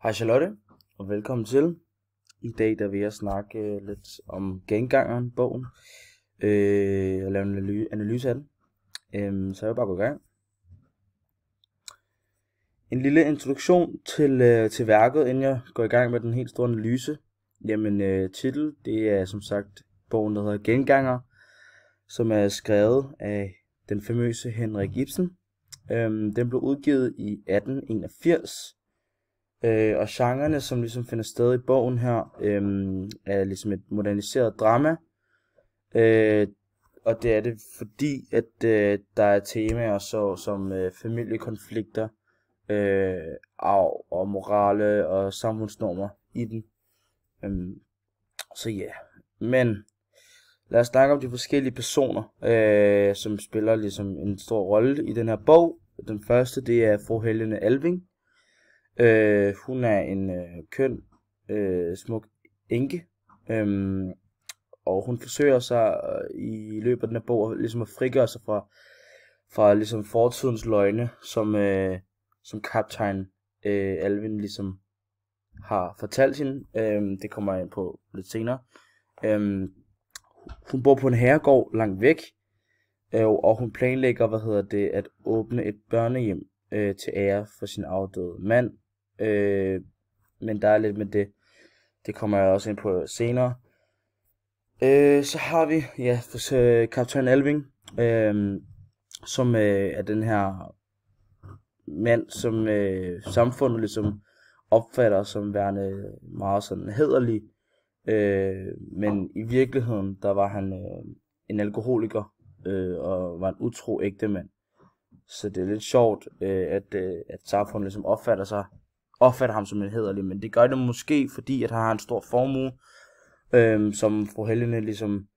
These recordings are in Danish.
Hej Charlotte, og velkommen til. I dag der vil jeg snakke lidt om Gengangeren, bogen, og lave en analyse af den. Så jeg vil bare gå i gang. En lille introduktion til værket, inden jeg går i gang med den helt store analyse. Jamen, titel, det er som sagt bogen, der hedder Genganger, som er skrevet af den famøse Henrik Ibsen. Den blev udgivet i 1881. Og genrerne, som ligesom finder sted i bogen her, er ligesom et moderniseret drama. Og det er det fordi, at der er temaer som familiekonflikter, arv og morale og samfundsnormer i den. Så ja, men lad os snakke om de forskellige personer, som spiller ligesom en stor rolle i den her bog. Den første, det er fru Helene Alving. Hun er en køn, smuk enke, og hun forsøger sig i løbet af den her bog ligesom at frigøre sig fra ligesom fortidens løgne, som kaptajn Alvin ligesom har fortalt hende. Det kommer jeg ind på lidt senere. Hun bor på en herregård langt væk, og hun planlægger, at åbne et børnehjem til ære for sin afdøde mand. Men der er lidt med det. Det kommer jeg også ind på senere. Så har vi kaptajn Alving, som er den her mand, som samfundet ligesom opfatter som værende meget sådan hæderlig. Men i virkeligheden, der var han en alkoholiker og var en utro ægtemand. Så det er lidt sjovt, at samfundet ligesom opfatter ham som en hæderlig, men det gør det måske, fordi at han har en stor formue, som fru Helene ligesom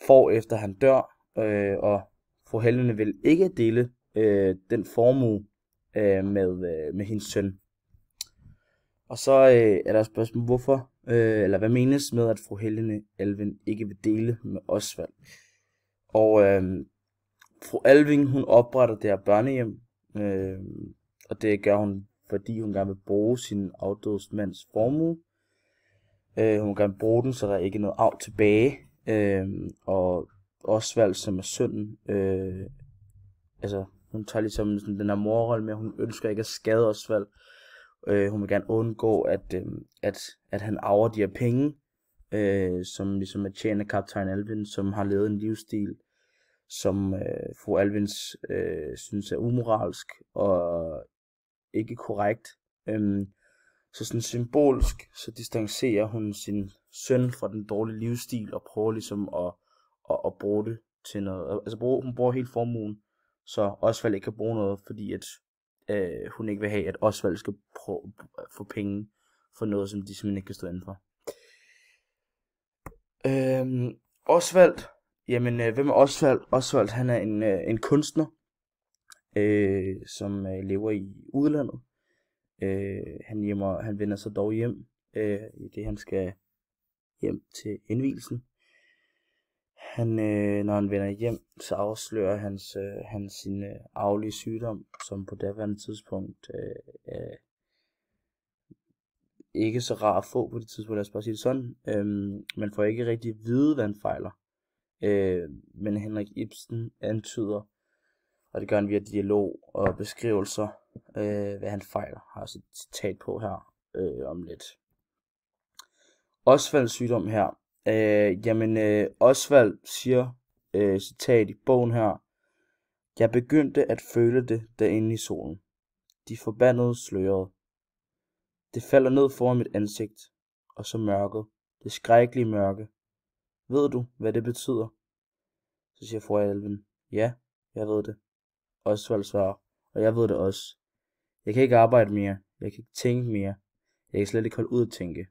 får efter han dør, og fru Helene vil ikke dele den formue med hendes søn. Og så er der et spørgsmål, hvorfor, eller hvad menes med, at fru Helene Alving ikke vil dele med Osvald. Og fru Alving, hun opretter det her børnehjem, og det gør hun, fordi hun gerne vil bruge sin afdøde mands formue. Hun vil gerne bruge den, så der ikke er noget arv tilbage. Og Osvald, som er sønnen, hun tager ligesom sådan den her morrolle med, at hun ønsker ikke at skade Osvald. Hun vil gerne undgå, at han arver de her penge, som ligesom er tjent af kaptajn Alvin, som har levet en livsstil, som fru Alvin synes er umoralsk og ikke korrekt. Så sådan symbolsk, så distancerer hun sin søn fra den dårlige livsstil og prøver ligesom at bruge det til noget. Altså hun bruger hele formuen, så Osvald ikke kan bruge noget, fordi at hun ikke vil have, at Osvald skal få penge for noget, som de simpelthen ikke kan stå indenfor. Osvald. Jamen, hvem er Osvald? Osvald, han er en kunstner, som lever i udlandet. Han vender sig dog hjem, i det han skal hjem til indvielsen. Når han vender hjem, så afslører han sin arvelige sygdom, som på daværende tidspunkt er ikke så rar at få på det tidspunkt, lad os bare sige det sådan. Man får ikke rigtig at vide, hvad han fejler. Men Henrik Ibsen antyder, og det gør han via dialog og beskrivelser, hvad han fejler. Har også et citat på her om lidt. Osvalds sygdom her. Osvald siger, citat i bogen her: "Jeg begyndte at føle det derinde i solen. De forbandede slørede. Det falder ned foran mit ansigt, og så mørket, det skrækkelige mørke. Ved du, hvad det betyder?" Så siger fru Alving: "Ja, jeg ved det." Osvald svarer: "Og jeg ved det også. Jeg kan ikke arbejde mere. Jeg kan ikke tænke mere. Jeg kan slet ikke holde ud at tænke."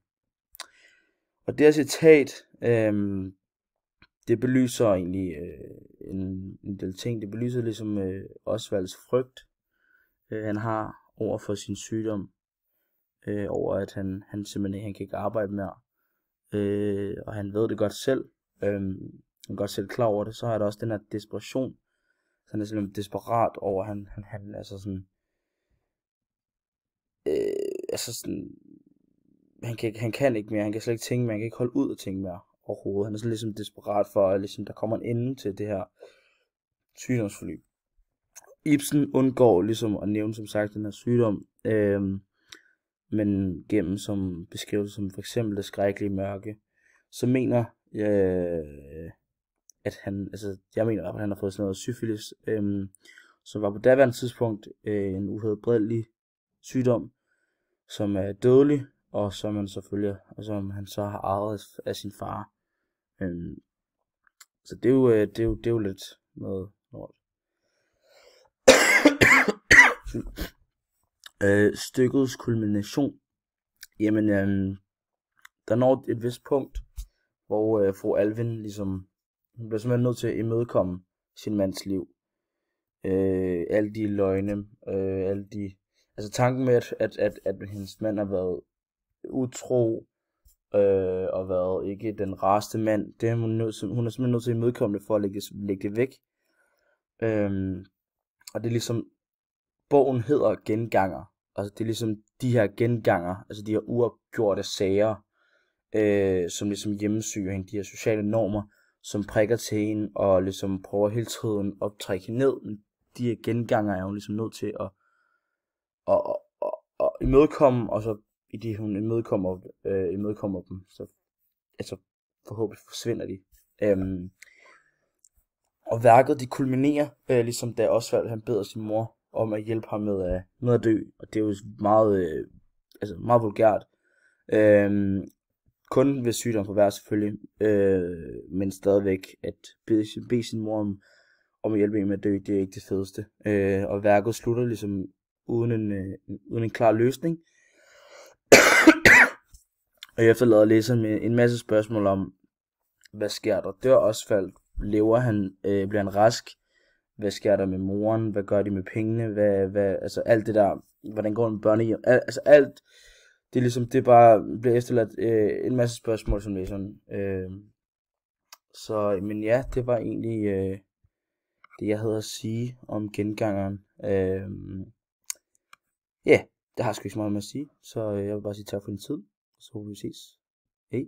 Og det her citat, det belyser egentlig en del ting. Det belyser ligesom Osvalds frygt, han har over for sin sygdom, over at han simpelthen han kan ikke arbejde mere. Og han ved det godt selv. Han er godt selv klar over det. Så har der også den her desperation. Så han er simpelthen desperat over, han altså sådan han kan ikke mere, han kan slet ikke tænke mere, han kan ikke holde ud at tænke mere overhovedet. Han er sådan ligesom desperat for, at ligesom, der kommer en ende til det her sygdomsforløb. Ibsen undgår ligesom at nævne, som sagt, den her sygdom, men gennem som beskrivelse som for eksempel det skrækkelige mørke, så mener at han, altså jeg mener at han har fået sådan noget syfilis, som var på daværende tidspunkt en uhelbredelig sygdom, som er dødelig, og som han selvfølgelig, og som han så har arvet af sin far. Så det er jo lidt noget lort. Stykkets kulmination. Jamen, der når et vist punkt, hvor fru Alvin ligesom, hun bliver simpelthen nødt til at imødekomme sin mands liv. Alle de løgne, alle de, altså tanken med, at hendes mand har været utro, og været ikke den rareste mand, det er hun er simpelthen nødt til at imødekomme det, for at lægge det væk. Og det er ligesom, bogen hedder Genganger. Altså det er ligesom de her genganger, altså de her uopgjorte sager, som ligesom hjemmesyger hende, de her sociale normer, som prikker til hende, og ligesom prøver hele tiden at trække hende ned. Men de her genganger er jo ligesom nødt til at imødekomme, og så i det hun imødekommer dem, så altså forhåbentlig forsvinder de. Og værket, de kulminerer, ligesom da Osvald han beder sin mor om at hjælpe ham med at dø, og det er jo meget, meget vulgært. Kun ved sygdom forværr selvfølgelig, men stadigvæk at bede sin mor om at hjælpe en med at dø, det er ikke det fedeste. Og værket slutter ligesom uden en klar løsning. Og jeg efterlader læseren med en masse spørgsmål om, hvad sker der? Dør Osvald? Lever han? Bliver han rask? Hvad sker der med moren? Hvad gør de med pengene? Altså alt det der, hvordan går det med børnehjem? Altså alt, det er ligesom, det bare bliver efterladt en masse spørgsmål som læseren. Så, men ja, det var egentlig det, jeg havde at sige om Gengangeren. Ja, det har jeg sgu ikke så meget med at sige, så jeg vil bare sige tak for din tid, så håber vi ses. Hej.